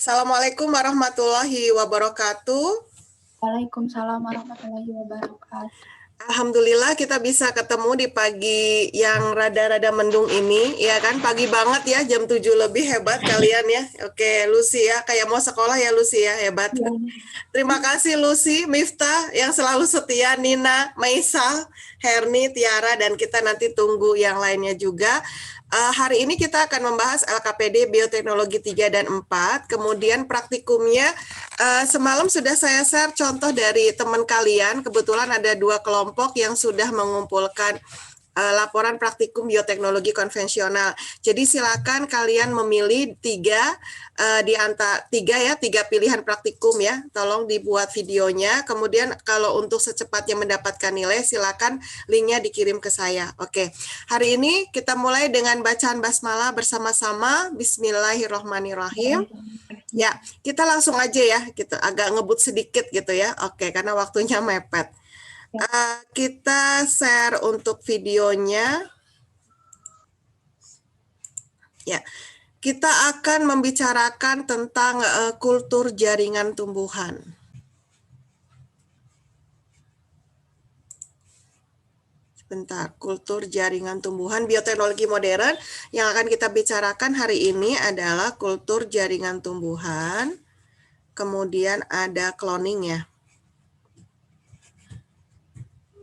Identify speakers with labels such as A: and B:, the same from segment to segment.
A: Assalamualaikum warahmatullahi wabarakatuh.
B: Waalaikumsalam warahmatullahi wabarakatuh.
A: Alhamdulillah kita bisa ketemu di pagi yang rada-rada mendung ini, ya kan? Pagi banget ya, jam 7 lebih, hebat kalian ya. Oke, Lucy ya, kayak mau sekolah ya Lucy ya, hebat.
B: Ya.
A: Terima kasih Lucy, Miftah yang selalu setia, Nina, Maisal, Herni, Tiara, dan kita nanti tunggu yang lainnya juga. Hari ini kita akan membahas LKPD Bioteknologi 3 dan 4, kemudian praktikumnya semalam sudah saya share contoh dari teman kalian, kebetulan ada 2 kelompok yang sudah mengumpulkan laporan praktikum bioteknologi konvensional. Jadi silakan kalian memilih 3 di antara 3 pilihan praktikum ya. Tolong dibuat videonya. Kemudian kalau untuk secepatnya mendapatkan nilai, silakan linknya dikirim ke saya. Oke. Hari ini kita mulai dengan bacaan basmalah bersama-sama. Bismillahirrahmanirrahim. Ya, kita langsung aja ya, gitu. Agak ngebut sedikit gitu ya. Oke, karena waktunya mepet. Kita share untuk videonya. Ya, kita akan membicarakan tentang kultur jaringan tumbuhan. Sebentar, kultur jaringan tumbuhan bioteknologi modern yang akan kita bicarakan hari ini adalah kultur jaringan tumbuhan. Kemudian ada cloning ya.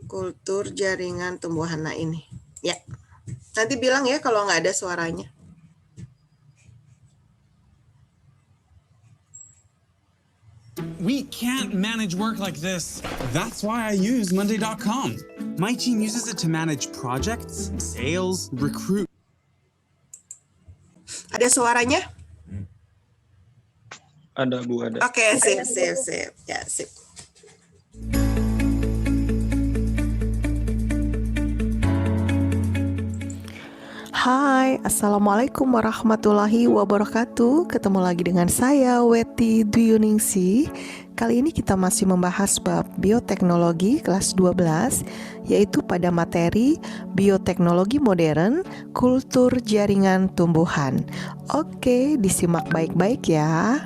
A: Kultur jaringan tumbuhan. Nah ini ya, nanti bilang ya kalau nggak ada suaranya.
C: We can't manage work like this. That's why I use Monday.com. My team uses it to manage projects, sales, recruit.
A: Ada suaranya?
D: Ada Bu, ada.
A: Oke, sip. Ya, sip. Hai, Assalamualaikum warahmatullahi wabarakatuh. Ketemu lagi dengan saya, Weti Duyuningsih. Kali ini kita masih membahas bab bioteknologi kelas 12, yaitu pada materi bioteknologi modern, kultur jaringan tumbuhan. Oke, disimak baik-baik ya.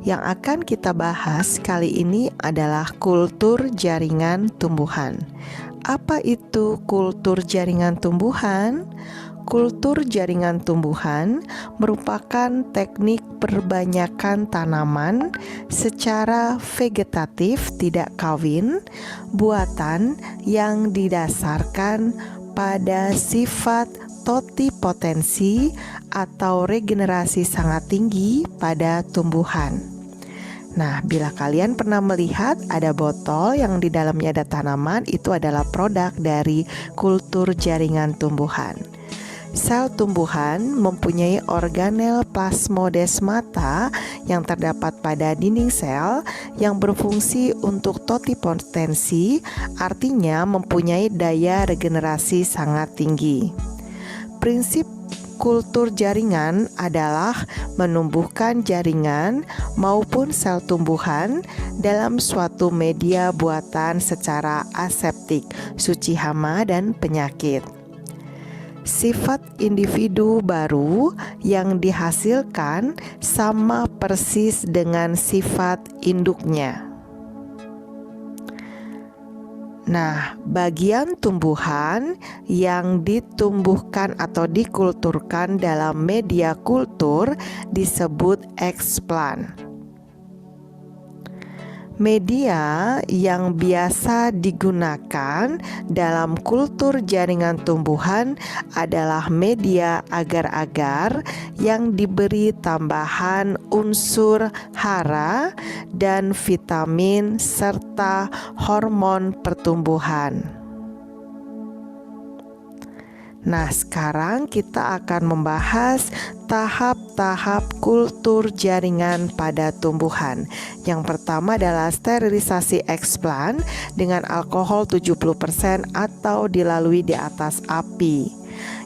A: Yang akan kita bahas kali ini adalah kultur jaringan tumbuhan. Apa itu kultur jaringan tumbuhan? Kultur jaringan tumbuhan merupakan teknik perbanyakan tanaman secara vegetatif tidak kawin, buatan yang didasarkan pada sifat totipotensi atau regenerasi sangat tinggi pada tumbuhan. Nah, bila kalian pernah melihat ada botol yang di dalamnya ada tanaman, itu adalah produk dari kultur jaringan tumbuhan. Sel tumbuhan mempunyai organel plasmodesmata yang terdapat pada dinding sel yang berfungsi untuk totipotensi, artinya mempunyai daya regenerasi sangat tinggi. Prinsip kultur jaringan adalah menumbuhkan jaringan maupun sel tumbuhan dalam suatu media buatan secara aseptik, suci hama dan penyakit. Sifat individu baru yang dihasilkan sama persis dengan sifat induknya. Nah, bagian tumbuhan yang ditumbuhkan atau dikulturkan dalam media kultur disebut eksplan. Media yang biasa digunakan dalam kultur jaringan tumbuhan adalah media agar-agar yang diberi tambahan unsur hara dan vitamin serta hormon pertumbuhan. Nah, sekarang kita akan membahas tahap-tahap kultur jaringan pada tumbuhan. Yang pertama adalah sterilisasi eksplan dengan alkohol 70% atau dilalui di atas api.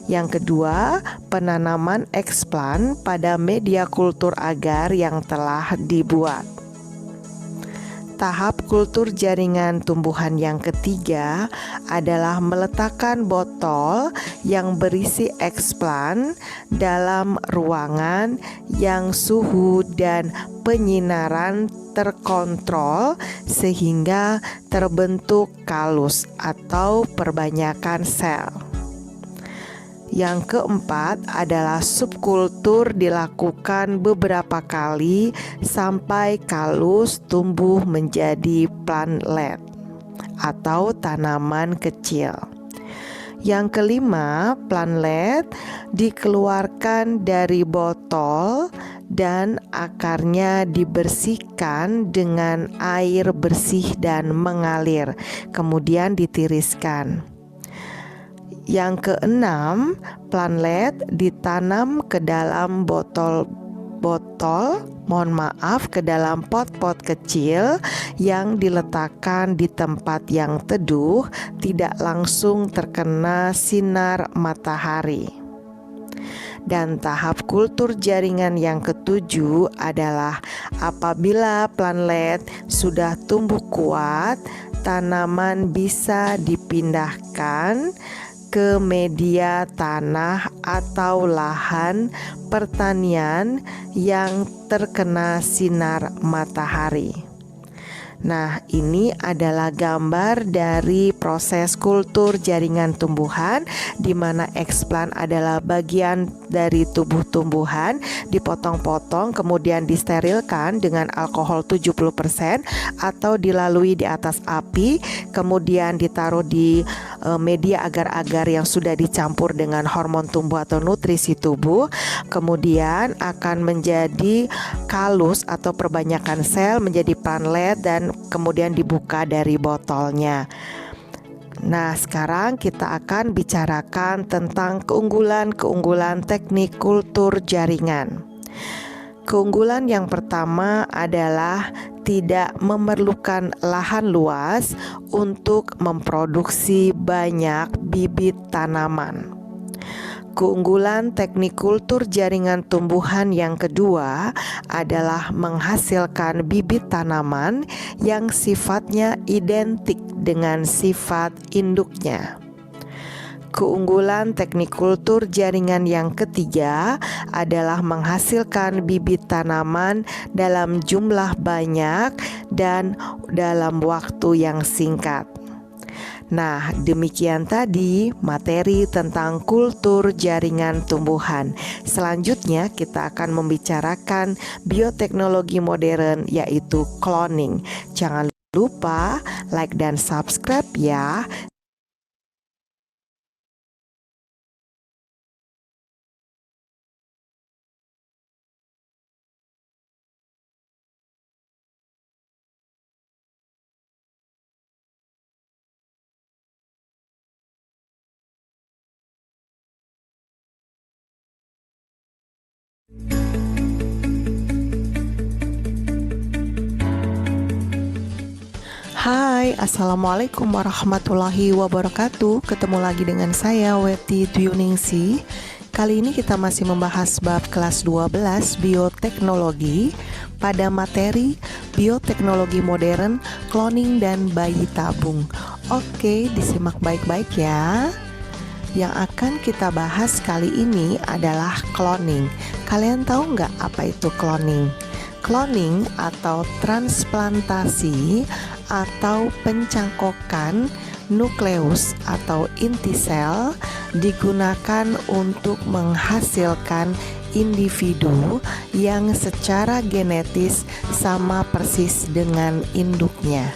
A: Yang kedua, penanaman eksplan pada media kultur agar yang telah dibuat. Tahap kultur jaringan tumbuhan yang ketiga adalah meletakkan botol yang berisi eksplan dalam ruangan yang suhu dan penyinaran terkontrol sehingga terbentuk kalus atau perbanyakan sel. Yang keempat adalah subkultur dilakukan beberapa kali sampai kalus tumbuh menjadi plantlet atau tanaman kecil. Yang kelima, plantlet dikeluarkan dari botol dan akarnya dibersihkan dengan air bersih dan mengalir, kemudian ditiriskan. Yang keenam, plantlet ditanam ke dalam ke dalam pot-pot kecil yang diletakkan di tempat yang teduh, tidak langsung terkena sinar matahari. Dan tahap kultur jaringan yang ketujuh adalah apabila plantlet sudah tumbuh kuat, tanaman bisa dipindahkan ke media tanah atau lahan pertanian yang terkena sinar matahari. Nah, ini adalah gambar dari proses kultur jaringan tumbuhan, di mana eksplan adalah bagian dari tubuh tumbuhan, dipotong-potong kemudian disterilkan dengan alkohol 70% atau dilalui di atas api, kemudian ditaruh di media agar-agar yang sudah dicampur dengan hormon tumbuh atau nutrisi tubuh, kemudian akan menjadi kalus atau perbanyakan sel menjadi plantlet dan kemudian dibuka dari botolnya. Nah, sekarang kita akan bicarakan tentang keunggulan-keunggulan teknik kultur jaringan. Keunggulan yang pertama adalah tidak memerlukan lahan luas untuk memproduksi banyak bibit tanaman. Keunggulan teknik kultur jaringan tumbuhan yang kedua adalah menghasilkan bibit tanaman yang sifatnya identik dengan sifat induknya. Keunggulan teknik kultur jaringan yang ketiga adalah menghasilkan bibit tanaman dalam jumlah banyak dan dalam waktu yang singkat. Nah, demikian tadi materi tentang kultur jaringan tumbuhan. Selanjutnya kita akan membicarakan bioteknologi modern, yaitu cloning. Jangan lupa like dan subscribe ya. Hai, Assalamualaikum warahmatullahi wabarakatuh. Ketemu lagi dengan saya Weti Dwiningsih. Kali ini kita masih membahas bab kelas 12 bioteknologi pada materi bioteknologi modern, cloning dan bayi tabung. Oke, disimak baik-baik ya. Yang akan kita bahas kali ini adalah cloning. Kalian tahu nggak apa itu cloning? Cloning atau transplantasi atau pencangkokan nukleus atau inti sel digunakan untuk menghasilkan individu yang secara genetis sama persis dengan induknya.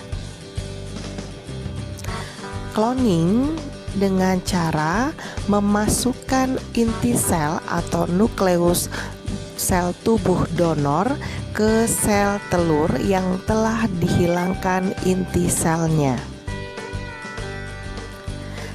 A: Cloning dengan cara memasukkan inti sel atau nukleus sel tubuh donor ke sel telur yang telah dihilangkan inti selnya.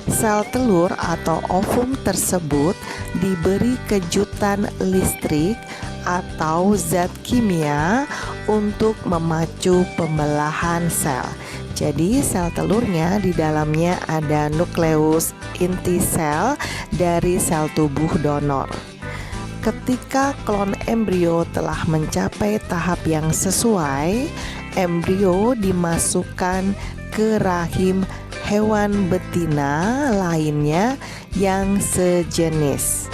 A: Sel telur atau ovum tersebut diberi kejutan listrik atau zat kimia untuk memacu pembelahan sel. Jadi sel telurnya di dalamnya ada nukleus inti sel dari sel tubuh donor. Ketika klon embrio telah mencapai tahap yang sesuai,
D: embrio dimasukkan ke rahim hewan betina lainnya yang sejenis.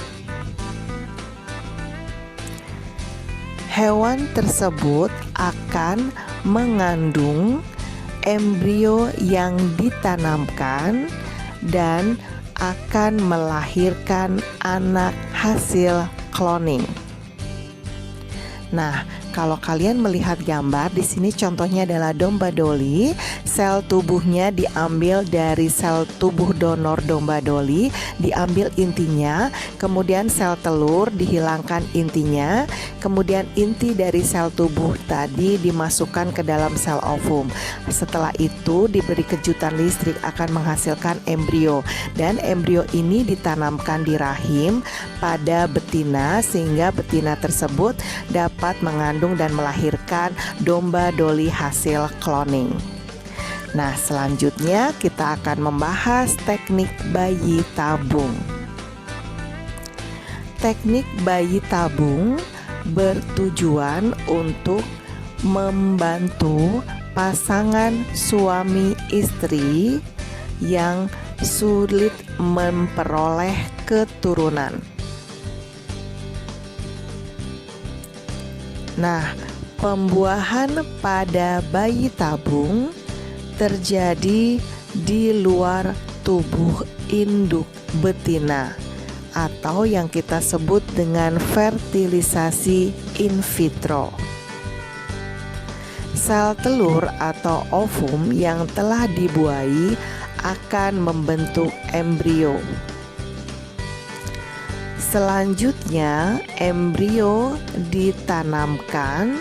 D: Hewan tersebut akan mengandung embrio yang ditanamkan dan akan melahirkan anak hasil cloning. Nah, kalau kalian melihat gambar di sini contohnya adalah domba Dolly. Sel tubuhnya diambil dari sel tubuh donor domba Dolly, diambil intinya, kemudian sel telur dihilangkan intinya, kemudian inti dari sel tubuh tadi dimasukkan ke dalam sel ovum. Setelah itu diberi kejutan listrik akan menghasilkan embrio, dan embrio ini ditanamkan di rahim pada betina sehingga betina tersebut dapat mengandung dan melahirkan domba Dolly hasil cloning. Nah, selanjutnya kita akan membahas teknik bayi tabung. Teknik bayi tabung bertujuan untuk membantu pasangan suami istri yang sulit memperoleh keturunan. Nah, pembuahan pada bayi tabung terjadi di luar tubuh induk betina atau yang kita sebut dengan fertilisasi in vitro. Sel telur atau ovum yang telah dibuahi akan membentuk embrio. Selanjutnya, embrio ditanamkan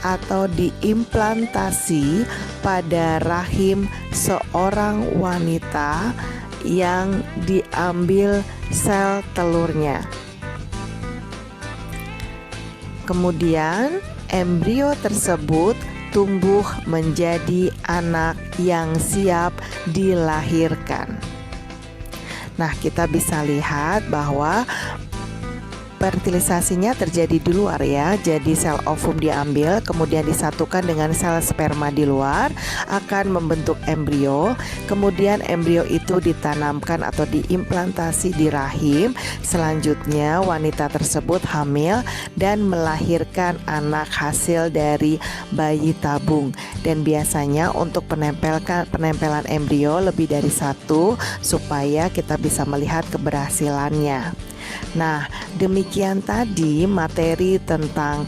D: atau diimplantasi pada rahim seorang wanita yang diambil sel telurnya. Kemudian, embrio tersebut tumbuh menjadi anak yang siap dilahirkan. Nah, kita bisa lihat bahwa fertilisasinya terjadi di luar ya. Jadi sel ovum diambil, kemudian disatukan dengan sel sperma di luar, akan membentuk embrio. Kemudian embrio itu ditanamkan atau diimplantasi di rahim. Selanjutnya wanita tersebut hamil dan melahirkan anak hasil dari bayi tabung. Dan biasanya untuk penempelan embrio lebih dari satu supaya kita bisa melihat keberhasilannya. Nah, demikian tadi materi tentang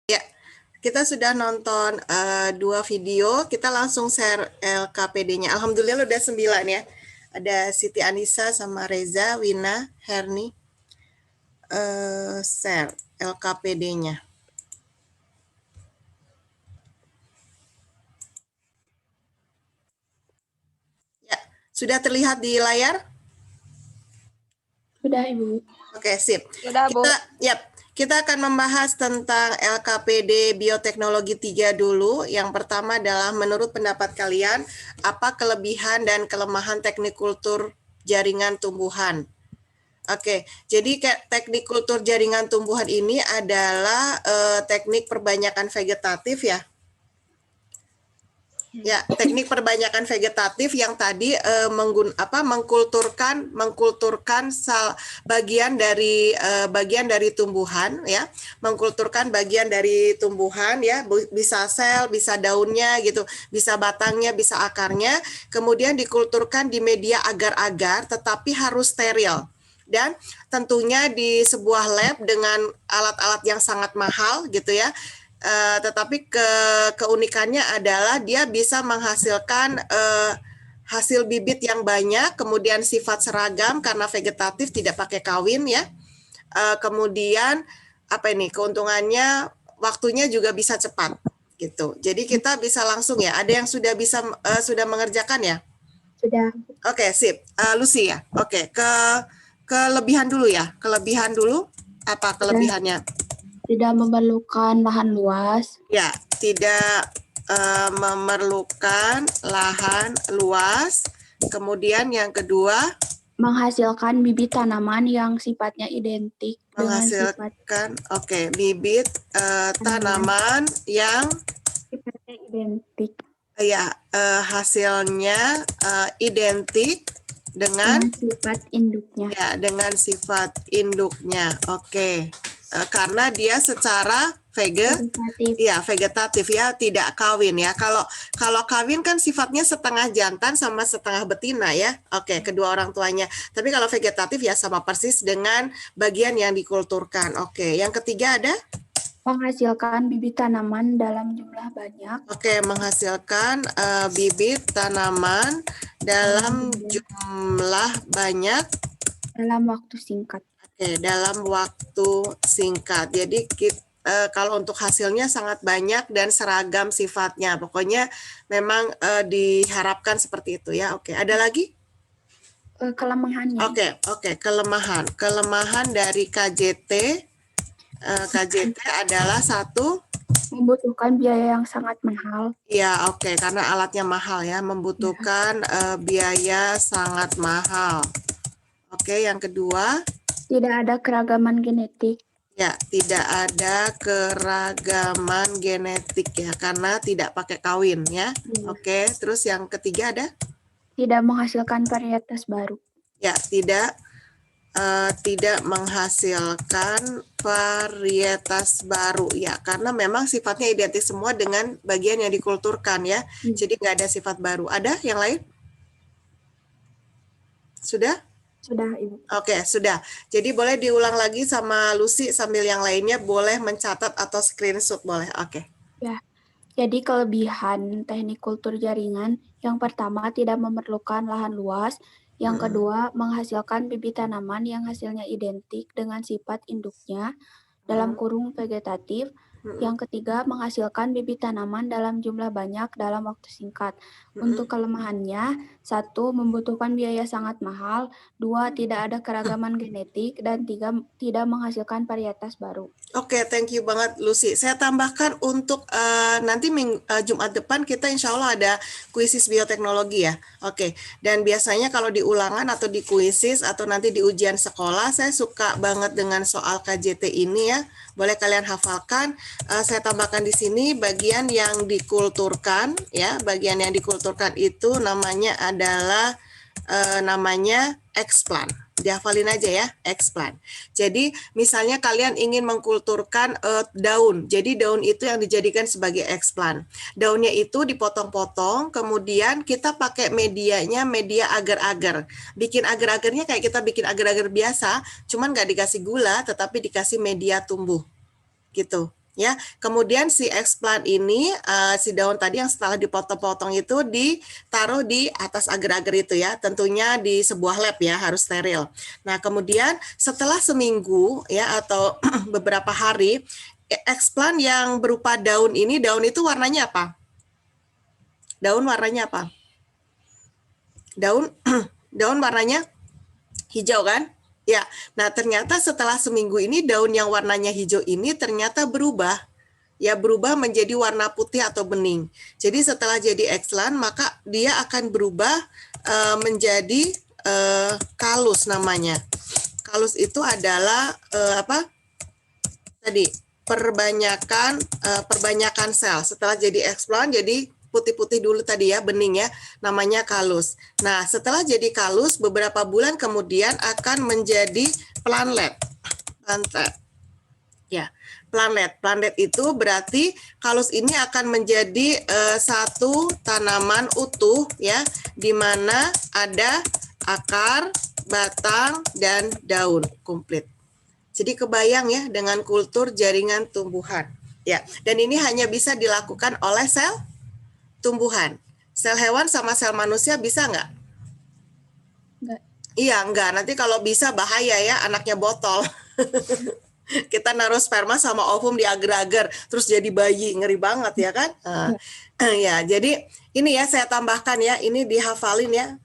A: Ya, kita sudah nonton 2 video, kita langsung share LKPD-nya. Alhamdulillah udah 9 ya. Ada Siti Anissa sama Reza, Wina, Herni. Share LKPD-nya. Ya, sudah terlihat di layar?
B: Sudah, Ibu.
A: Oke, sip.
E: Sudah, Bu.
A: Kita akan membahas tentang LKPD Bioteknologi 3 dulu. Yang pertama adalah menurut pendapat kalian, apa kelebihan dan kelemahan teknik kultur jaringan tumbuhan? Oke, jadi teknik kultur jaringan tumbuhan ini adalah teknik perbanyakan vegetatif ya. Ya, teknik perbanyakan vegetatif yang tadi mengkulturkan bagian dari tumbuhan ya, mengkulturkan bagian dari tumbuhan ya, bisa sel, bisa daunnya gitu, bisa batangnya, bisa akarnya, kemudian dikulturkan di media agar-agar tetapi harus steril. Dan tentunya di sebuah lab dengan alat-alat yang sangat mahal gitu ya, tetapi keunikannya adalah dia bisa menghasilkan hasil bibit yang banyak, kemudian sifat seragam karena vegetatif tidak pakai kawin ya, kemudian keuntungannya waktunya juga bisa cepat gitu. Jadi kita bisa langsung ya. Ada yang sudah mengerjakan ya?
B: Sudah.
A: Oke, sip. Lucy ya. Oke, kelebihan dulu ya. Kelebihan dulu, apa kelebihannya?
B: Tidak memerlukan lahan luas.
A: Ya, tidak memerlukan lahan luas. Kemudian yang kedua,
B: Menghasilkan bibit tanaman yang sifatnya identik dengan sifat
A: menghasilkan, bibit tanaman yang
B: sifatnya identik
A: hasilnya identik dengan
B: dengan sifat induknya.
A: dengan sifat induknya. Karena dia secara
B: Vegetatif.
A: vegetatif ya, tidak kawin ya. Kalau kawin kan sifatnya setengah jantan sama setengah betina ya. Kedua orang tuanya. Tapi kalau vegetatif ya sama persis dengan bagian yang dikulturkan. Yang ketiga ada?
B: Menghasilkan bibit tanaman dalam jumlah banyak.
A: Menghasilkan bibit tanaman dalam jumlah banyak
B: dalam waktu singkat.
A: Dalam waktu singkat. Jadi kalau untuk hasilnya sangat banyak dan seragam sifatnya. Pokoknya memang diharapkan seperti itu ya. Ada lagi?
B: Kelemahannya.
A: Kelemahan. Kelemahan dari KJT. KJT adalah satu,
B: membutuhkan biaya yang sangat mahal.
A: Ya, karena alatnya mahal ya, membutuhkan biaya sangat mahal. Yang kedua,
B: tidak ada keragaman genetik.
A: Ya, tidak ada keragaman genetik ya, karena tidak pakai kawin ya. Terus yang ketiga ada?
B: Tidak menghasilkan varietas baru.
A: Ya, tidak menghasilkan varietas baru ya, karena memang sifatnya identik semua dengan bagian yang dikulturkan ya. Jadi nggak ada sifat baru. Ada yang lain? Sudah?
B: Sudah, Ibu.
A: Sudah. Jadi boleh diulang lagi sama Lucy sambil yang lainnya boleh mencatat atau screenshot boleh.
B: Ya. Jadi kelebihan teknik kultur jaringan yang pertama tidak memerlukan lahan luas. Yang kedua, menghasilkan bibit tanaman yang hasilnya identik dengan sifat induknya dalam kurung vegetatif. Yang ketiga, menghasilkan bibit tanaman dalam jumlah banyak dalam waktu singkat. Untuk kelemahannya, 1. Membutuhkan biaya sangat mahal. 2. Tidak ada keragaman genetik. Dan 3. Tidak menghasilkan varietas baru.
A: Thank you banget Lucy. Saya tambahkan untuk nanti Jumat depan kita insya Allah ada kuisis bioteknologi ya. Dan biasanya kalau di ulangan atau di kuisis atau nanti di ujian sekolah, saya suka banget dengan soal KJT ini ya. Boleh kalian hafalkan. Saya tambahkan di sini bagian yang dikulturkan ya. Bagian yang dikulturkan itu namanya adalah namanya explant. Dihafalin aja ya, explant. Jadi misalnya kalian ingin mengkulturkan daun. Jadi daun itu yang dijadikan sebagai explant. Daunnya itu dipotong-potong, kemudian kita pakai medianya media agar-agar. Bikin agar-agarnya kayak kita bikin agar-agar biasa, cuman nggak dikasih gula, tetapi dikasih media tumbuh. Gitu. Ya, kemudian si explant ini, si daun tadi yang setelah dipotong-potong itu ditaruh di atas agar-agar itu ya, tentunya di sebuah lab ya, harus steril. Nah, kemudian setelah seminggu ya atau beberapa hari, explant yang berupa daun ini, daun itu warnanya apa? Daun warnanya apa? Daun warnanya hijau kan? Ya, nah ternyata setelah seminggu ini daun yang warnanya hijau ini ternyata berubah menjadi warna putih atau bening. Jadi setelah jadi explant maka dia akan berubah menjadi kalus namanya. Kalus itu adalah perbanyakan sel. Setelah jadi explant jadi putih-putih dulu tadi ya, bening ya, namanya kalus. Nah, setelah jadi kalus, beberapa bulan kemudian akan menjadi plantlet. Ya, plantlet. Plantlet itu berarti kalus ini akan menjadi satu tanaman utuh ya, di mana ada akar, batang, dan daun komplit. Jadi kebayang ya dengan kultur jaringan tumbuhan. Ya, dan ini hanya bisa dilakukan oleh sel tumbuhan. Sel hewan sama sel manusia bisa nggak?
B: Nggak.
A: Iya, nggak. Nanti kalau bisa bahaya ya, anaknya botol. Kita naruh sperma sama ovum di agar-agar, terus jadi bayi. Ngeri banget ya kan? Ya, jadi ini ya saya tambahkan ya, ini dihafalin ya,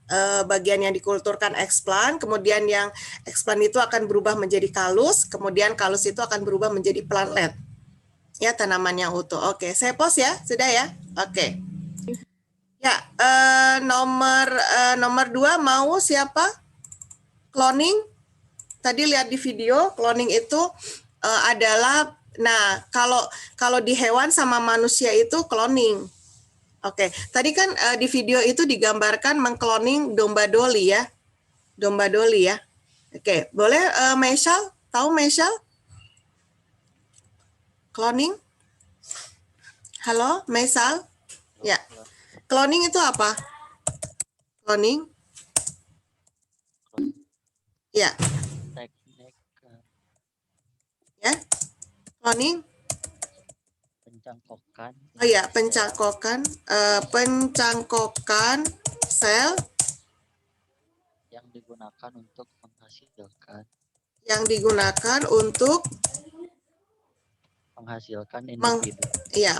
A: bagian yang dikulturkan explant, kemudian yang explant itu akan berubah menjadi kalus, kemudian kalus itu akan berubah menjadi plantlet. Ya, tanaman yang utuh. Oke, saya pause ya, sudah ya. Oke. Ya, nomor 2 mau siapa? Cloning. Tadi lihat di video, cloning itu adalah, nah kalau di hewan sama manusia itu cloning. Oke, tadi kan di video itu digambarkan mengcloning domba Dolly ya, domba Dolly ya. Oke, boleh Michelle, tahu Michelle? Cloning? Halo, Michelle? Ya, cloning itu apa? Cloning? Ya,
E: teknik
A: ya. Cloning?
E: pencangkokan
A: Oh ya, pencangkokan sel
E: yang digunakan untuk menghasilkan individu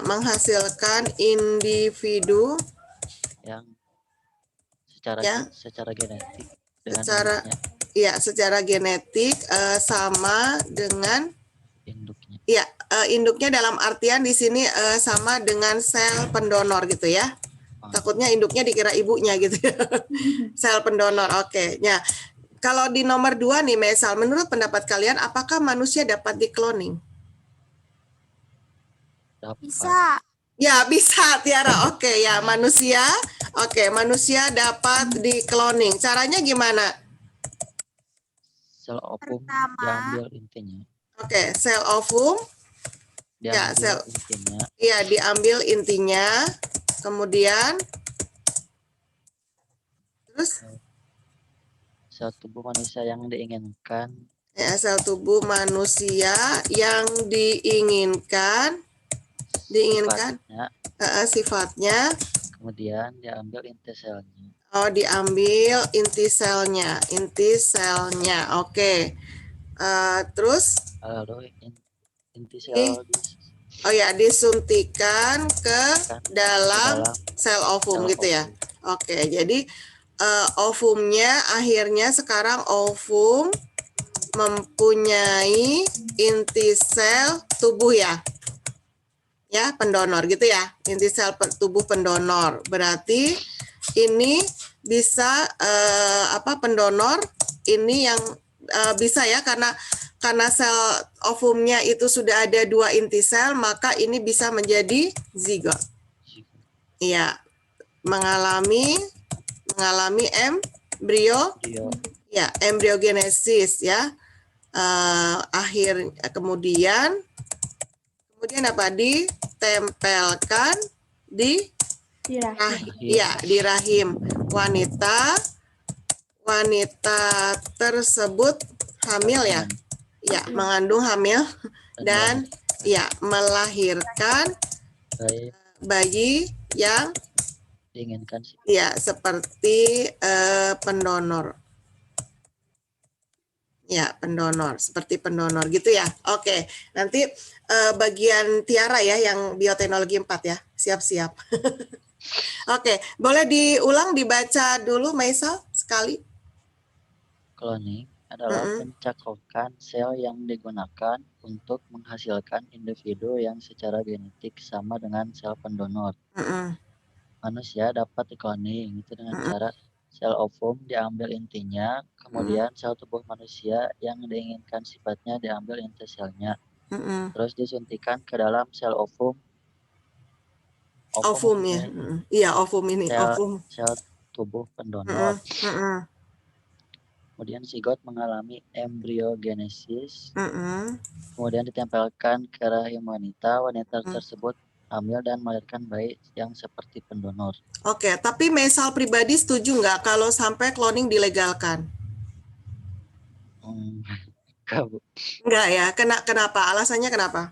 A: menghasilkan individu
E: yang secara
A: Ya.
E: secara genetik dengan
A: secara secara genetik sama dengan
E: induknya.
A: induknya dalam artian di sini sama dengan sel pendonor gitu ya. Takutnya induknya dikira ibunya gitu ya. Sel pendonor. Oke. Ya. Kalau di nomor 2 nih, Mesal, menurut pendapat kalian apakah manusia dapat di-cloning?
E: Dapat
B: Bisa.
A: Ya, bisa, Tiara. Oke, ya, manusia. Oke, manusia dapat di-cloning. Caranya gimana?
E: sel ovum
B: Pertama.
E: diambil intinya.
A: Oke, sel ovum. Ya,
E: Diambil intinya.
A: Iya, diambil intinya. Kemudian terus
E: Sel tubuh manusia yang diinginkan.
A: ya, sel tubuh manusia yang diinginkan sifatnya.
E: Kemudian diambil inti selnya.
A: Oh, diambil inti selnya. Oke. Terus
E: Lalu inti sel
A: disuntikan ke dalam sel ovum gitu ya. Oke, jadi ovumnya akhirnya sekarang ovum mempunyai inti sel tubuh ya. Ya, pendonor gitu ya. Inti sel tubuh pendonor. Berarti ini bisa pendonor ini yang bisa ya karena sel ovumnya itu sudah ada 2 inti sel, maka ini bisa menjadi zigot. Iya. Mengalami embriogenesis ya. Kemudian apa? Ditempelkan di rahim wanita tersebut hamil ya. Ya, mengandung hamil dan melahirkan bayi yang
E: diinginkan.
A: Ya, seperti pendonor. Ya, pendonor, seperti pendonor gitu ya. Oke, nanti bagian Tiara ya yang bioteknologi 4 ya. Siap-siap. Oke, boleh diulang dibaca dulu Maisal sekali.
E: Cloning adalah pencangkokan sel yang digunakan untuk menghasilkan individu yang secara genetik sama dengan sel pendonor. Manusia dapat di-cloning itu dengan cara sel ovum diambil intinya, kemudian sel tubuh manusia yang diinginkan sifatnya diambil inti selnya, terus disuntikan ke dalam sel ovum.
A: Ovum ya, iya ovum ini.
E: Sel tubuh pendonor. Kemudian zigot mengalami embriogenesis, kemudian ditempelkan ke rahim wanita tersebut hamil dan melahirkan bayi yang seperti pendonor.
A: Oke, tapi Mesal pribadi setuju nggak kalau sampai cloning dilegalkan? Enggak ya, kenapa? Alasannya kenapa?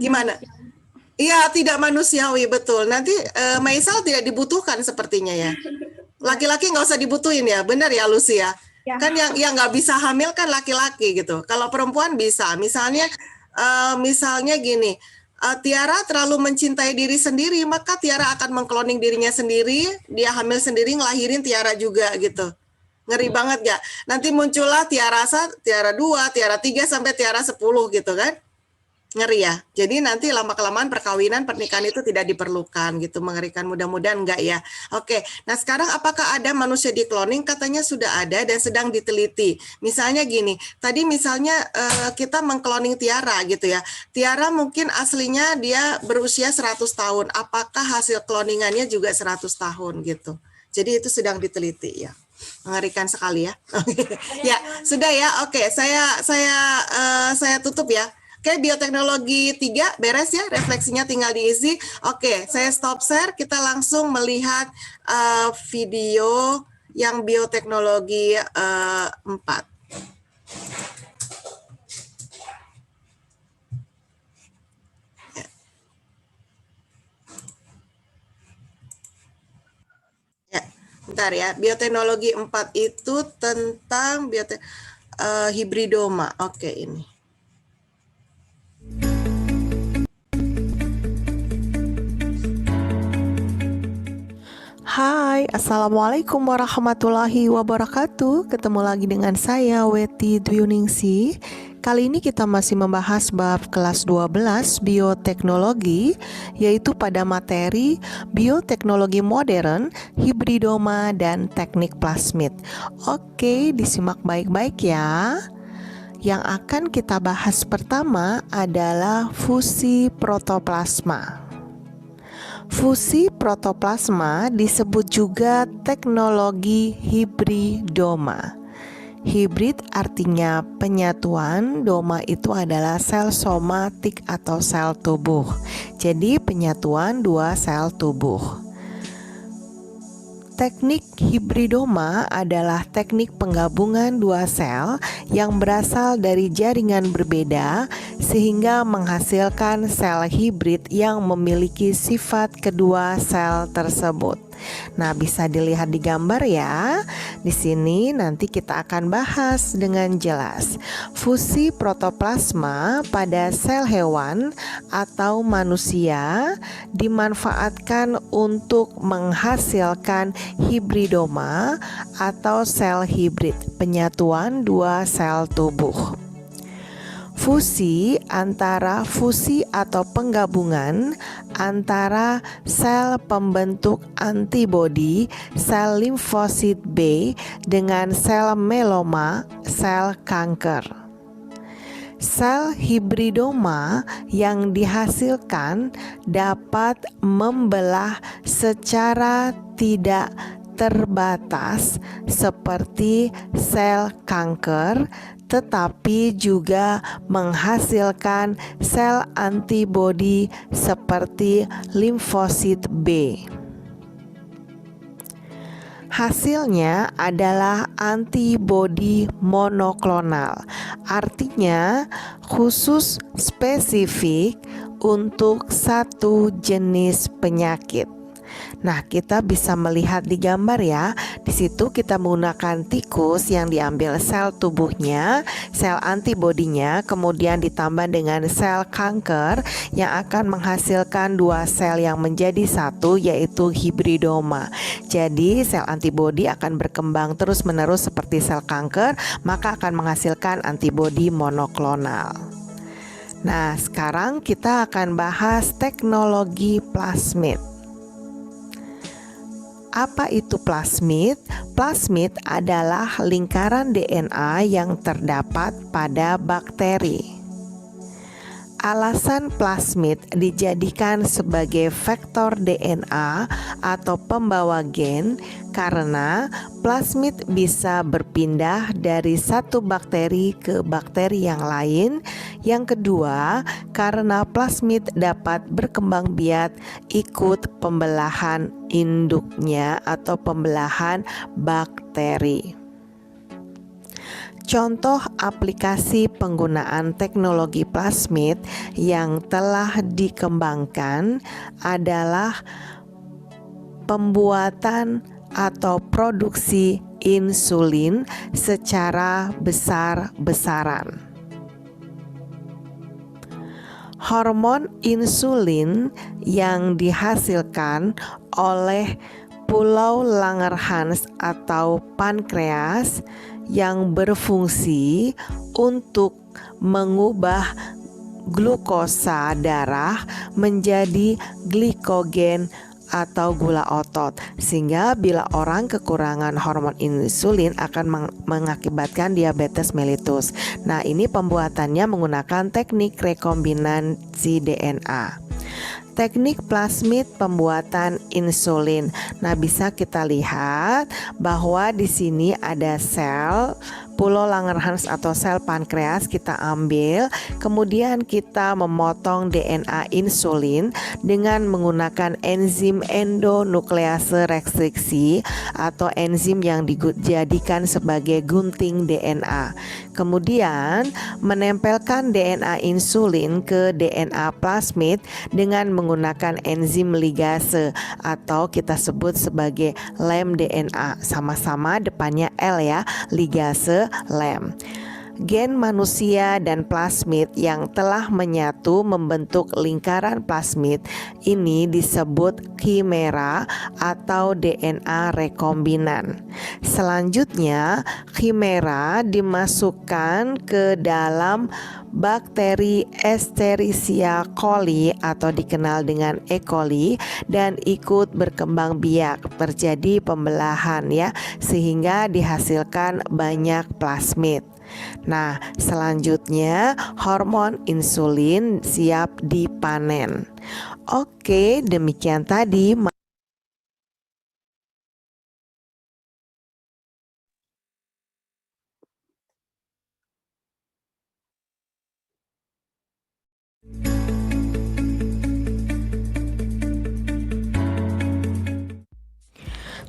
A: Gimana? Iya, tidak manusiawi, betul. Nanti Maisal tidak dibutuhkan sepertinya ya. Laki-laki nggak usah dibutuhin ya, benar ya Lucy ya? Ya. Kan yang nggak bisa hamil kan laki-laki gitu. Kalau perempuan bisa. Misalnya gini, Tiara terlalu mencintai diri sendiri, maka Tiara akan mengkloning dirinya sendiri, dia hamil sendiri, ngelahirin Tiara juga gitu. Ngeri banget gak? Nanti muncullah tiara 2, tiara 3 sampai tiara 10 gitu kan? Ngeri ya. Jadi nanti lama-kelamaan perkawinan, pernikahan itu tidak diperlukan gitu. Mengerikan, mudah-mudahan enggak ya. Oke, nah sekarang apakah ada manusia di cloning? Katanya sudah ada dan sedang diteliti. Misalnya gini, tadi misalnya kita mengkloning Tiara gitu ya. Tiara mungkin aslinya dia berusia 100 tahun. Apakah hasil kloningannya juga 100 tahun gitu. Jadi itu sedang diteliti ya. Mengerikan sekali ya. Ya, sudah ya. Oke, saya tutup ya. Oke, bioteknologi 3 beres ya, refleksinya tinggal diisi. Oke, saya stop share, kita langsung melihat video yang bioteknologi 4. Ya, bentar ya, bioteknologi 4 itu tentang hibridoma. Oke, ini.
D: Hai, Assalamualaikum warahmatullahi wabarakatuh. Ketemu lagi dengan saya, Weti Dwiuningsih. Kali ini kita masih membahas bab kelas 12 bioteknologi, yaitu pada materi bioteknologi modern, hibridoma, dan teknik plasmid. Oke, disimak baik-baik ya. Yang akan kita bahas pertama adalah fusi protoplasma. Fusi protoplasma disebut juga teknologi hibridoma. Hibrid artinya penyatuan, doma itu adalah sel somatik atau sel tubuh. Jadi penyatuan 2 sel tubuh. Teknik hibridoma adalah teknik penggabungan 2 sel yang berasal dari jaringan berbeda sehingga menghasilkan sel hibrid yang memiliki sifat kedua sel tersebut. Nah, bisa dilihat di gambar ya. Di sini nanti kita akan bahas dengan jelas. Fusi protoplasma pada sel hewan atau manusia dimanfaatkan untuk menghasilkan hibridoma atau sel hibrid, penyatuan 2 sel tubuh. Fusi atau penggabungan antara sel pembentuk antibodi, sel limfosit B dengan sel meloma, sel kanker. Sel hibridoma yang dihasilkan dapat membelah secara tidak terbatas seperti sel kanker, tetapi juga menghasilkan sel antibodi seperti limfosit B. Hasilnya adalah antibodi monoklonal, artinya khusus spesifik untuk satu jenis penyakit. Nah, kita bisa melihat di gambar ya. Di situ kita menggunakan tikus yang diambil sel tubuhnya, sel antibodinya, kemudian ditambah dengan sel kanker yang akan menghasilkan 2 sel yang menjadi satu, yaitu hibridoma. Jadi sel antibodi akan berkembang terus-menerus seperti sel kanker, maka akan menghasilkan antibodi monoklonal. Nah, sekarang kita akan bahas teknologi plasmid. Apa itu plasmid? Plasmid adalah lingkaran DNA yang terdapat pada bakteri. Alasan plasmid dijadikan sebagai vektor DNA atau pembawa gen karena plasmid bisa berpindah dari satu bakteri ke bakteri yang lain. Yang kedua, karena plasmid dapat berkembang biak ikut pembelahan induknya atau pembelahan bakteri. Contoh aplikasi penggunaan teknologi plasmid yang telah dikembangkan adalah pembuatan atau produksi insulin secara besar-besaran. Hormon insulin yang dihasilkan oleh Pulau Langerhans atau pankreas yang berfungsi untuk mengubah glukosa darah menjadi glikogen atau gula otot, sehingga bila orang kekurangan hormon insulin akan mengakibatkan diabetes mellitus. Nah, ini pembuatannya menggunakan teknik rekombinasi DNA. Teknik plasmid pembuatan insulin. Nah, bisa kita lihat bahwa di sini ada sel Pulau Langerhans atau sel pankreas kita ambil, kemudian kita memotong DNA insulin dengan menggunakan enzim endonuklease restriksi atau enzim yang dijadikan sebagai gunting DNA. Kemudian menempelkan DNA insulin ke DNA plasmid dengan menggunakan enzim ligase atau kita sebut sebagai lem DNA, sama-sama depannya L ya, ligase lem. Gen manusia dan plasmid yang telah menyatu membentuk lingkaran plasmid ini disebut khimera atau DNA rekombinan. Selanjutnya, khimera dimasukkan ke dalam bakteri Escherichia coli atau dikenal dengan E. coli dan ikut berkembang biak, terjadi pembelahan ya, sehingga dihasilkan banyak plasmid. Nah, selanjutnya hormon insulin siap dipanen. Oke, demikian tadi.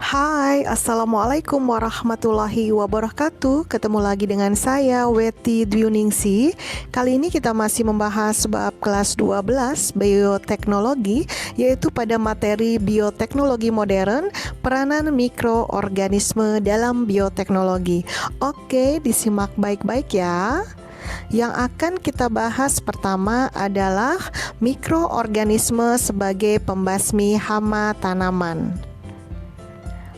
D: Hai, Assalamualaikum warahmatullahi wabarakatuh. Ketemu lagi dengan saya, Weti Dwiuningsi. Kali ini kita masih membahas bab kelas 12 bioteknologi, yaitu pada materi bioteknologi modern, peranan mikroorganisme dalam bioteknologi. Oke, disimak baik-baik ya. Yang akan kita bahas pertama adalah mikroorganisme sebagai pembasmi hama tanaman.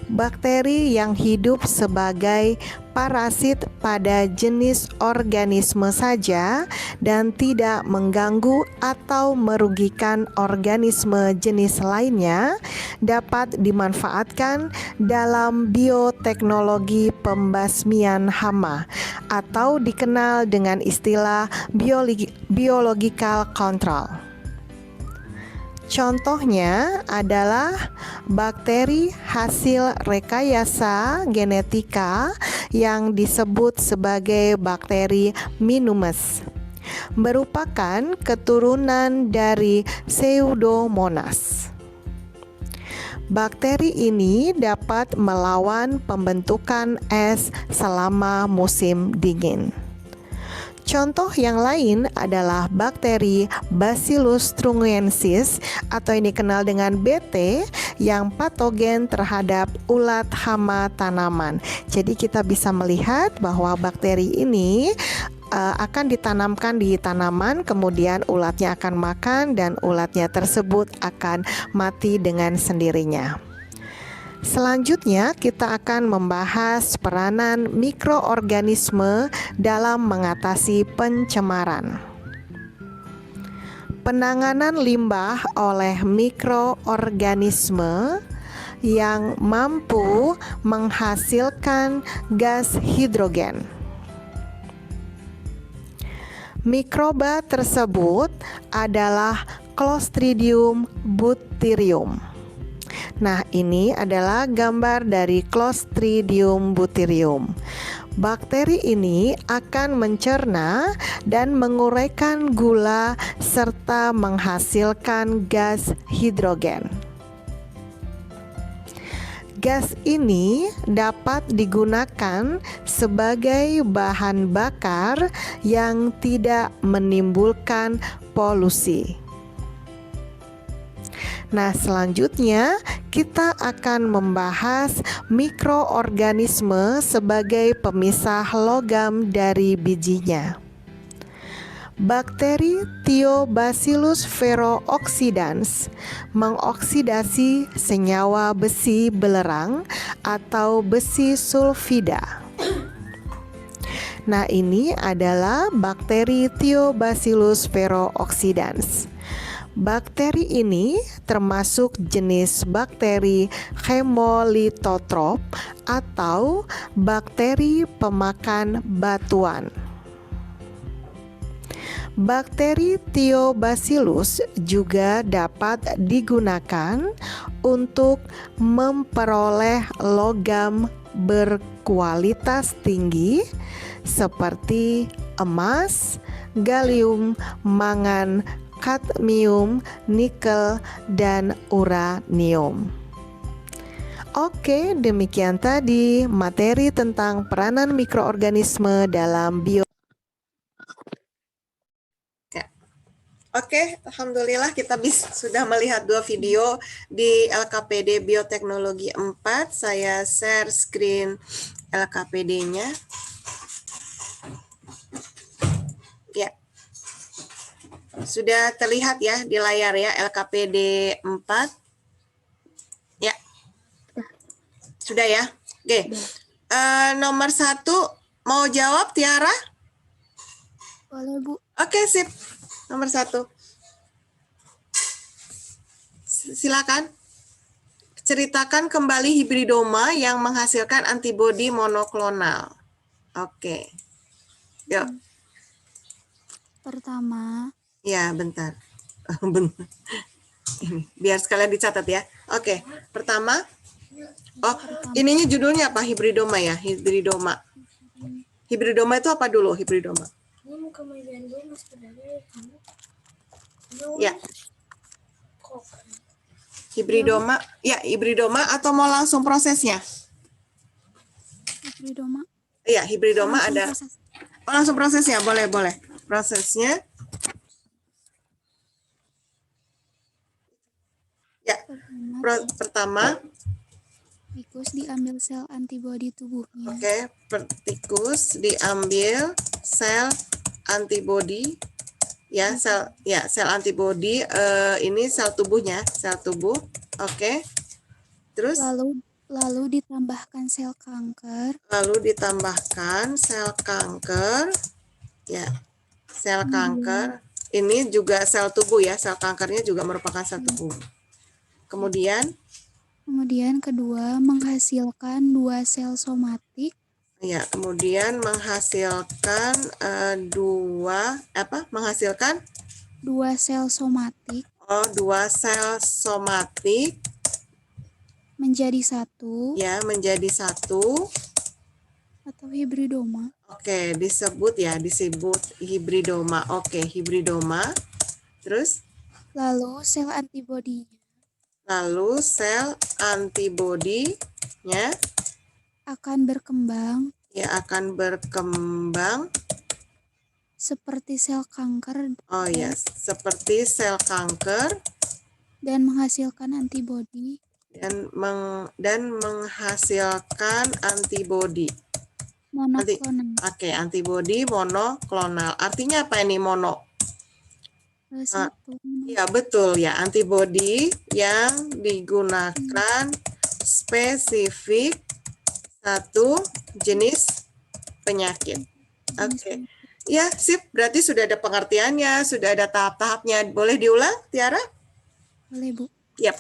D: Bakteri yang hidup sebagai parasit pada jenis organisme saja dan tidak mengganggu atau merugikan organisme jenis lainnya dapat dimanfaatkan dalam bioteknologi pembasmian hama atau dikenal dengan istilah biological control. Contohnya adalah bakteri hasil rekayasa genetika yang disebut sebagai bakteri Minimus, merupakan keturunan dari Pseudomonas. Bakteri ini dapat melawan pembentukan es selama musim dingin. Contoh yang lain adalah bakteri Bacillus thuringiensis atau yang dikenal dengan BT yang patogen terhadap ulat hama tanaman. Jadi kita bisa melihat bahwa bakteri ini akan ditanamkan di tanaman, kemudian ulatnya akan makan dan ulatnya tersebut akan mati dengan sendirinya. Selanjutnya kita akan membahas peranan mikroorganisme dalam mengatasi pencemaran. Penanganan limbah oleh mikroorganisme yang mampu menghasilkan gas hidrogen. Mikroba tersebut adalah Clostridium buthyrium. Nah, ini adalah gambar dari Clostridium buthyrium. Bakteri ini akan mencerna dan menguraikan gula serta menghasilkan gas hidrogen. Gas ini dapat digunakan sebagai bahan bakar yang tidak menimbulkan polusi. Nah, selanjutnya kita akan membahas mikroorganisme sebagai pemisah logam dari bijinya. Bakteri Thiobacillus ferrooxidans mengoksidasi senyawa besi belerang atau besi sulfida. Nah, ini adalah bakteri Thiobacillus ferrooxidans. Bakteri ini termasuk jenis bakteri hemolitotrop atau bakteri pemakan batuan. Bakteri Thiobacillus juga dapat digunakan untuk memperoleh logam berkualitas tinggi seperti emas, gallium, mangan, kadmium, nikel, dan uranium. Oke, demikian tadi materi tentang peranan mikroorganisme dalam bio.
A: Oke, alhamdulillah kita sudah melihat 2 video di LKPD Bioteknologi 4. Saya share screen LKPD-nya. Ya. Sudah terlihat ya di layar ya LKPD 4. Ya. Sudah ya? Oke. Nomor 1 mau jawab Tiara?
B: Boleh, Bu.
A: Oke, sip. Nomor 1. Silakan. Ceritakan kembali hibridoma yang menghasilkan antibodi monoklonal. Oke. Yuk.
B: Pertama,
A: Ya, bentar. Bentar. Ini, biar sekalian dicatat ya. Oke, pertama. Oh, ininya judulnya apa? Hibridoma ya? Hibridoma. Hibridoma itu apa dulu? Hibridoma. Ya. Hibridoma. Ya, hibridoma atau mau langsung prosesnya?
B: hibridoma.
A: Iya, hibridoma
B: Langsung
A: ada.
B: proses.
A: Oh, langsung prosesnya, boleh. Prosesnya. Ya, pertama.
B: Tikus diambil sel antibodi tubuhnya.
A: Oke, tikus diambil sel antibodi. Ya, sel antibodi ini sel tubuhnya, sel tubuh. Oke. Terus
B: Lalu ditambahkan sel kanker.
A: lalu ditambahkan sel kanker. Ya. Sel kanker. Ini juga sel tubuh ya, sel kankernya juga merupakan sel tubuh. Kemudian
B: Kedua, menghasilkan 2 sel somatik.
A: ya, kemudian menghasilkan menghasilkan
B: 2 sel somatik
A: 2 sel somatik
B: menjadi 1
A: menjadi 1
B: atau hibridoma.
A: Oke, disebut hibridoma. Oke, hibridoma. Terus
B: Lalu sel antibodinya akan berkembang seperti sel kanker.
A: Oh ya, seperti sel kanker
B: dan menghasilkan antibodi
A: dan menghasilkan antibodi
B: monoklonal.
A: Oke, antibodi monoklonal. Artinya apa ini mono? Iya, betul ya. Antibodi yang digunakan spesifik satu jenis penyakit. Oke. Ya, sip. Berarti sudah ada pengertiannya, sudah ada tahap-tahapnya. Boleh diulang, Tiara?
B: Boleh, Bu.
A: Yap.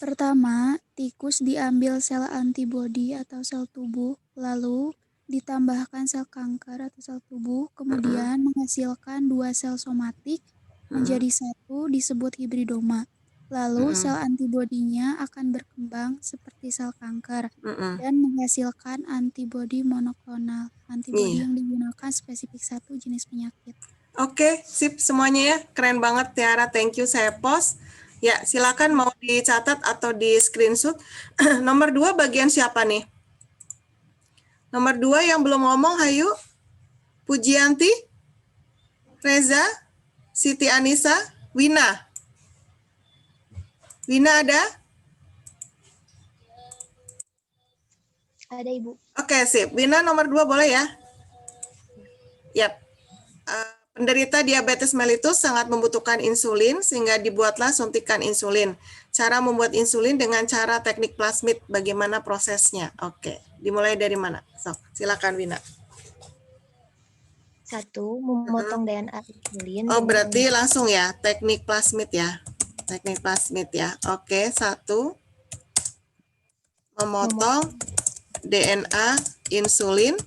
B: Pertama, tikus diambil sel antibodi atau sel tubuh, lalu ditambahkan sel kanker atau sel tubuh, kemudian menghasilkan 2 sel somatik menjadi 1 disebut hibridoma. Lalu sel antibodinya akan berkembang seperti sel kanker dan menghasilkan antibodi monoklonal, antibodi yang digunakan spesifik 1 jenis penyakit.
A: Oke, sip semuanya ya. Keren banget Tiara, thank you, saya post. Ya, silakan mau dicatat atau di screenshot. Nomor 2 bagian siapa nih? Nomor 2 yang belum ngomong, hayu. Pujianti, Reza, Siti Anissa, Wina. Wina ada?
B: Ada, Ibu.
A: Oke, sip. Wina nomor 2 boleh ya? Yap. Penderita diabetes mellitus sangat membutuhkan insulin sehingga dibuatlah suntikan insulin. Cara membuat insulin dengan cara teknik plasmid, bagaimana prosesnya? Oke, dimulai dari mana? So, silakan Wina.
F: 1. Memotong DNA insulin.
A: Oh, berarti langsung ya, teknik plasmid ya. Teknik plasmid ya. Oke, 1. Memotong DNA insulin.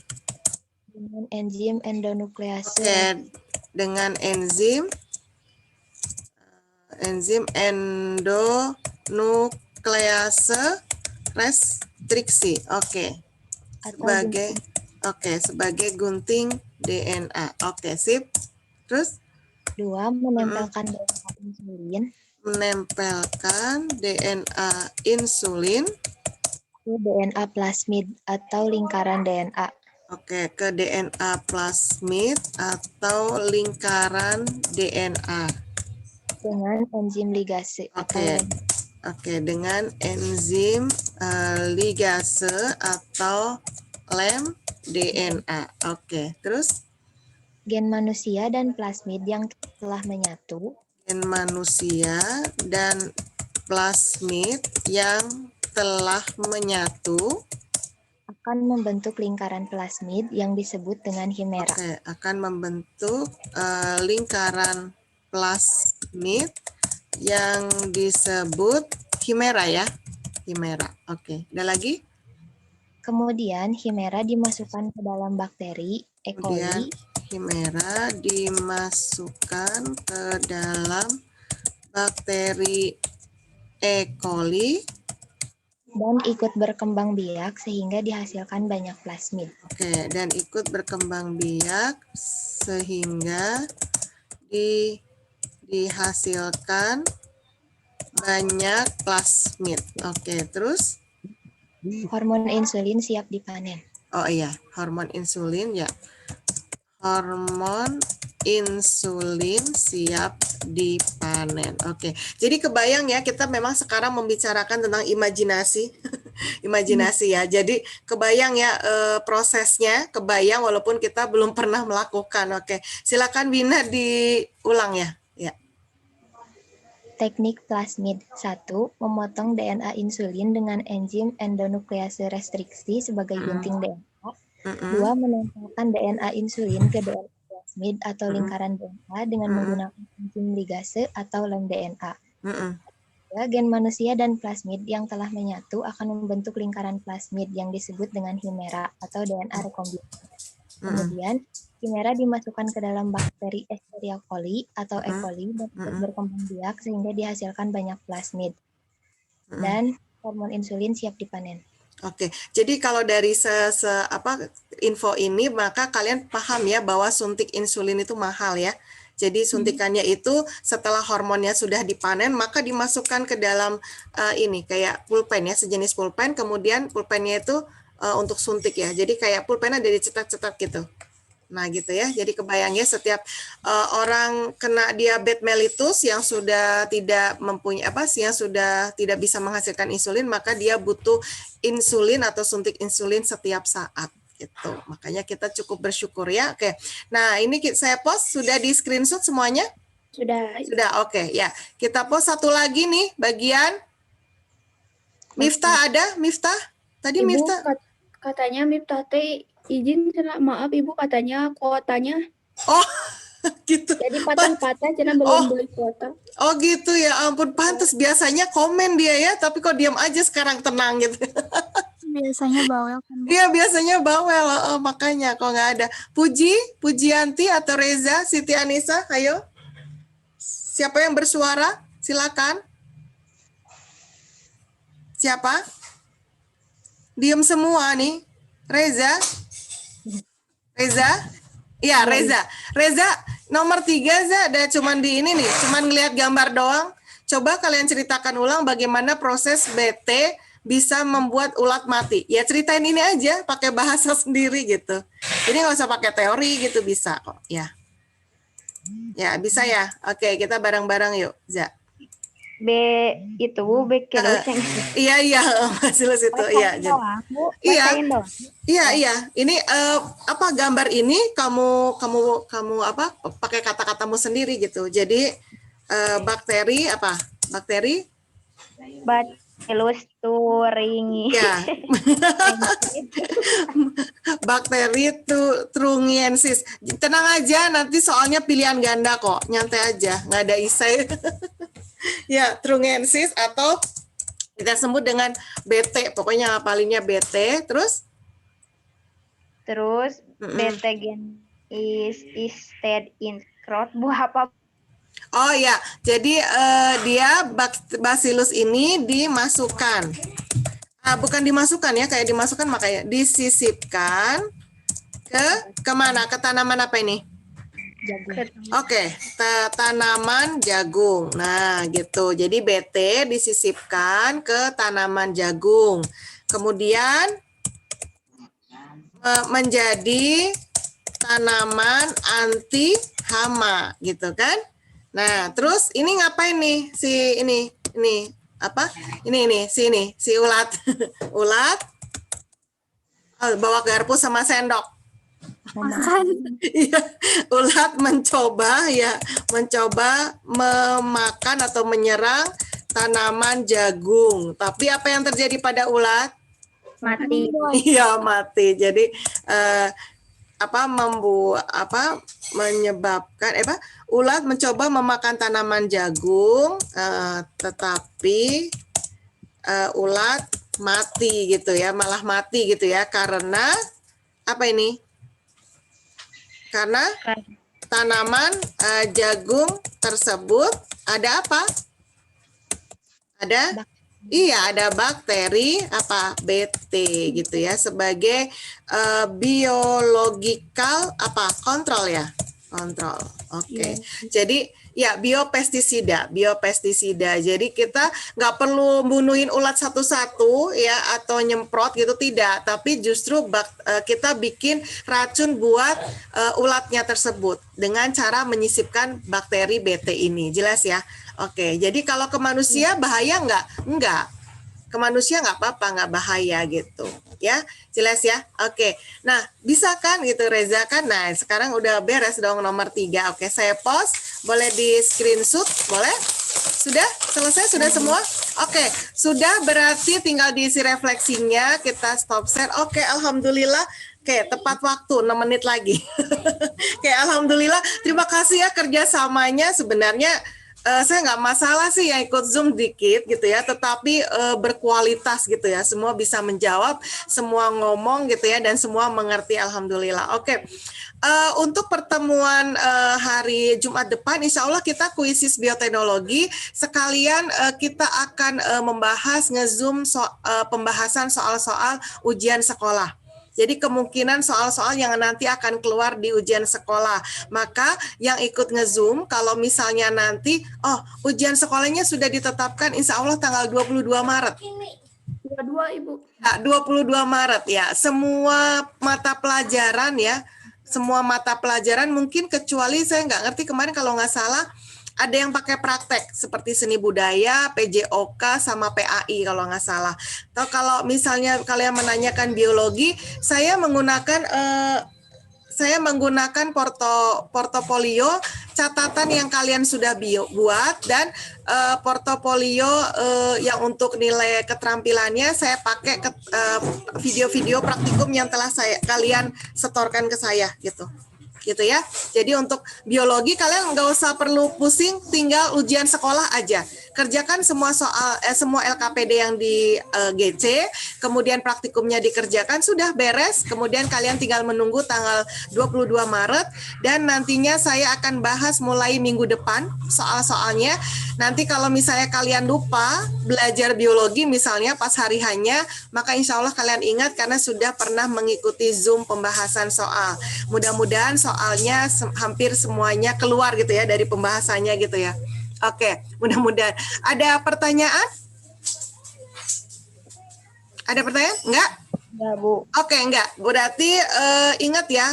F: Dengan enzim endonuklease.
A: Oke, dengan enzim endonuklease restriksi. Oke. Sebagai gunting DNA. Oke, sip. Terus
F: 2. Menempelkan DNA insulin.
A: Menempelkan DNA insulin.
F: Ke DNA plasmid atau lingkaran DNA.
A: Oke, ke DNA plasmid atau lingkaran DNA.
F: Dengan enzim ligase.
A: Oke, dengan enzim ligase atau lem DNA. Oke, terus
F: Gen manusia dan plasmid yang telah menyatu.
A: Gen manusia dan plasmid yang telah menyatu
F: Akan membentuk lingkaran plasmid yang disebut dengan himera.
A: Oke, akan membentuk lingkaran plasmid yang disebut himera ya. Himera. Oke, ada lagi?
F: Kemudian himera dimasukkan ke dalam bakteri E.
A: Kemudian
F: coli
A: himera dimasukkan ke dalam bakteri E. coli.
F: dan ikut berkembang biak sehingga dihasilkan banyak plasmid.
A: Oke, dan ikut berkembang biak sehingga dihasilkan banyak plasmid. Oke, terus?
F: Hormon insulin siap dipanen.
A: Oh iya, hormon insulin ya. Hormon insulin siap dipanen. Oke, jadi kebayang ya, kita memang sekarang membicarakan tentang imajinasi. Imajinasi ya, jadi kebayang ya prosesnya, kebayang walaupun kita belum pernah melakukan. Oke, silakan Wina diulang ya.
F: Teknik plasmid. 1. Memotong DNA insulin dengan enzim endonuklease restriksi sebagai gunting DNA. 2. Menempelkan DNA insulin ke DNA plasmid atau lingkaran DNA dengan menggunakan enzim ligase atau lem DNA. 3. Gen manusia dan plasmid yang telah menyatu akan membentuk lingkaran plasmid yang disebut dengan himera atau DNA rekombinasi. Kemudian, himera dimasukkan ke dalam bakteri Escherichia coli atau E. coli dan berkembang biak sehingga dihasilkan banyak plasmid. Dan hormon insulin siap dipanen.
A: Oke, jadi kalau dari info ini, maka kalian paham ya bahwa suntik insulin itu mahal ya. Jadi suntikannya itu setelah hormonnya sudah dipanen, maka dimasukkan ke dalam ini kayak pulpen ya, sejenis pulpen. Kemudian pulpennya itu untuk suntik ya. Jadi kayak pulpen ada dicetak-cetak gitu. Nah gitu ya. Jadi kebayang ya, setiap orang kena diabetes mellitus yang sudah tidak mempunyai yang sudah tidak bisa menghasilkan insulin, maka dia butuh insulin atau suntik insulin setiap saat. Gitu. Makanya kita cukup bersyukur ya. Oke. Nah, ini saya post, sudah di screenshot semuanya? Sudah, oke. Ya, kita post satu lagi nih bagian. Miftah ada? Miftah? Tadi
B: Ibu,
A: Miftah.
B: Katanya Miftah teh izin maaf Ibu, katanya kuotanya.
A: Oh, gitu.
B: Jadi patah-patah karena belum beli kuota.
A: Oh gitu ya, ampun, pantas biasanya komen dia ya, tapi kok diam aja sekarang, tenang gitu.
G: Biasanya bawel kan.
A: Iya, biasanya bawel, makanya kok nggak ada. Pujianti atau Reza, Siti Anissa, ayo. Siapa yang bersuara? Silakan. Siapa? Diam semua nih. Reza? Iya, Reza. Reza, nomor 3, Za, ada cuman di ini nih, cuman ngelihat gambar doang. Coba kalian ceritakan ulang bagaimana proses BT bisa membuat ulat mati. Ya ceritain ini aja, pakai bahasa sendiri gitu. Jadi nggak usah pakai teori gitu, bisa kok. Ya, bisa ya. Oke, kita bareng-bareng yuk, Za.
H: B itu bacillus yang
A: Iya, bacillus itu, iya.
H: doang, Bu.
A: Iya.
H: Bacain doang.
A: Iya. Ini apa gambar ini kamu apa pakai kata-katamu sendiri gitu. Jadi bakteri apa? Bakteri?
H: Bacillus thuringiensis.
A: Ya. Bakteri thuringiensis. Tenang aja, nanti soalnya pilihan ganda kok. Nyantai aja, nggak ada isai. Ya, thuringiensis atau kita sebut dengan BT. Pokoknya ngapalinnya BT. Terus
H: BT gen is instead in crowd. Bu apa?
A: Oh ya, jadi dia bacillus ini dimasukkan. Bukan dimasukkan ya, kayak dimasukkan makanya disisipkan kemana? Ke tanaman apa ini?
F: Jagung.
A: Oke, tanaman jagung. Nah, gitu. Jadi BT disisipkan ke tanaman jagung. Kemudian menjadi tanaman anti hama, gitu kan? Nah, terus ini ngapain nih ini apa? Si ulat. Ulat bawa garpu sama sendok. Iya, ulat mencoba memakan atau menyerang tanaman jagung. Tapi apa yang terjadi pada ulat?
H: Mati.
A: Iya, mati. Jadi menyebabkan ulat mencoba memakan tanaman jagung, tetapi ulat mati gitu ya, malah mati gitu ya, karena apa ini? Karena tanaman jagung tersebut ada apa? Ada bakteri apa? BT gitu ya, sebagai biological apa? Kontrol ya. Kontrol. Oke. Jadi ya biopestisida. Jadi kita nggak perlu bunuhin ulat satu-satu ya atau nyemprot gitu, tidak. Tapi justru kita bikin racun buat ulatnya tersebut dengan cara menyisipkan bakteri BT ini. Jelas ya? Oke. Jadi kalau ke manusia bahaya nggak? Nggak. Ke manusia nggak apa-apa, nggak bahaya gitu ya, jelas ya. Oke, nah bisa kan gitu Reza kan. Nah sekarang udah beres dong nomor 3. Oke, saya post, boleh di screenshot, boleh? Sudah selesai, sudah semua? Oke, sudah, berarti tinggal diisi refleksinya. Kita stop share. Oke, alhamdulillah. Oke, tepat waktu 6 menit lagi. Oke, alhamdulillah. Terima kasih ya kerjasamanya. Sebenarnya saya nggak masalah sih yang ikut Zoom dikit gitu ya, tetapi berkualitas gitu ya, semua bisa menjawab, semua ngomong gitu ya, dan semua mengerti, alhamdulillah. Oke, untuk pertemuan hari Jumat depan, insya Allah kita kuisis bioteknologi, sekalian kita akan membahas nge-Zoom pembahasan soal-soal ujian sekolah. Jadi kemungkinan soal-soal yang nanti akan keluar di ujian sekolah. Maka yang ikut nge-Zoom, kalau misalnya nanti, ujian sekolahnya sudah ditetapkan insya Allah tanggal 22 Maret.
B: 22, Ibu.
A: 22 Maret ya. Semua mata pelajaran ya, semua mata pelajaran mungkin kecuali saya nggak ngerti kemarin kalau nggak salah, ada yang pakai praktek seperti seni budaya, PJOK, sama PAI kalau nggak salah. Atau kalau misalnya kalian menanyakan biologi, saya menggunakan portofolio catatan yang kalian sudah buat, dan portofolio yang untuk nilai keterampilannya saya pakai video-video praktikum yang telah kalian setorkan ke saya gitu ya. Jadi untuk biologi kalian nggak usah perlu pusing, tinggal ujian sekolah aja. Kerjakan semua semua LKPD yang di GC, kemudian praktikumnya dikerjakan, sudah beres. Kemudian kalian tinggal menunggu tanggal 22 Maret, dan nantinya saya akan bahas mulai minggu depan soal-soalnya. Nanti kalau misalnya kalian lupa belajar biologi misalnya pas hari hanya, maka insya Allah kalian ingat karena sudah pernah mengikuti Zoom pembahasan soal. Mudah-mudahan soalnya hampir semuanya keluar gitu ya dari pembahasannya gitu ya. Oke, mudah-mudahan. Ada pertanyaan? Ada pertanyaan? Enggak?
H: Ya, Bu.
A: Oke, enggak. Berarti ingat ya,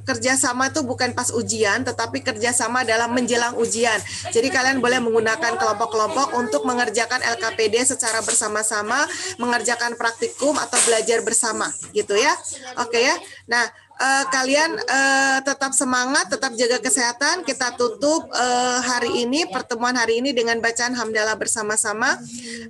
A: kerjasama itu bukan pas ujian, tetapi kerjasama dalam menjelang ujian. Jadi kalian boleh menggunakan kelompok-kelompok untuk mengerjakan LKPD secara bersama-sama, mengerjakan praktikum atau belajar bersama, gitu ya. Oke ya. Nah, kalian tetap semangat, tetap jaga kesehatan. Kita tutup hari ini, pertemuan hari ini dengan bacaan hamdalah bersama-sama.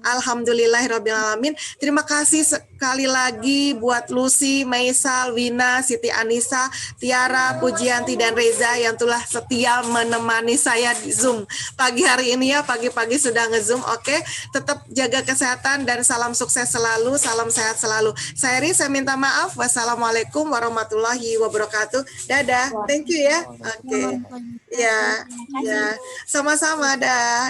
A: Alhamdulillahirrabbilalamin. Terima kasih sekali lagi buat Lucy, Maisal, Wina, Siti Anissa, Tiara, Pujianti, dan Reza yang telah setia menemani saya di Zoom pagi hari ini ya. Pagi-pagi sudah nge-Zoom. Oke, tetap jaga kesehatan dan salam sukses selalu, salam sehat selalu. Saya minta maaf. Wassalamualaikum warahmatullahi wabarakatuh. Dadah. Thank you ya. Oke. Ya, ya. Sama-sama, dah.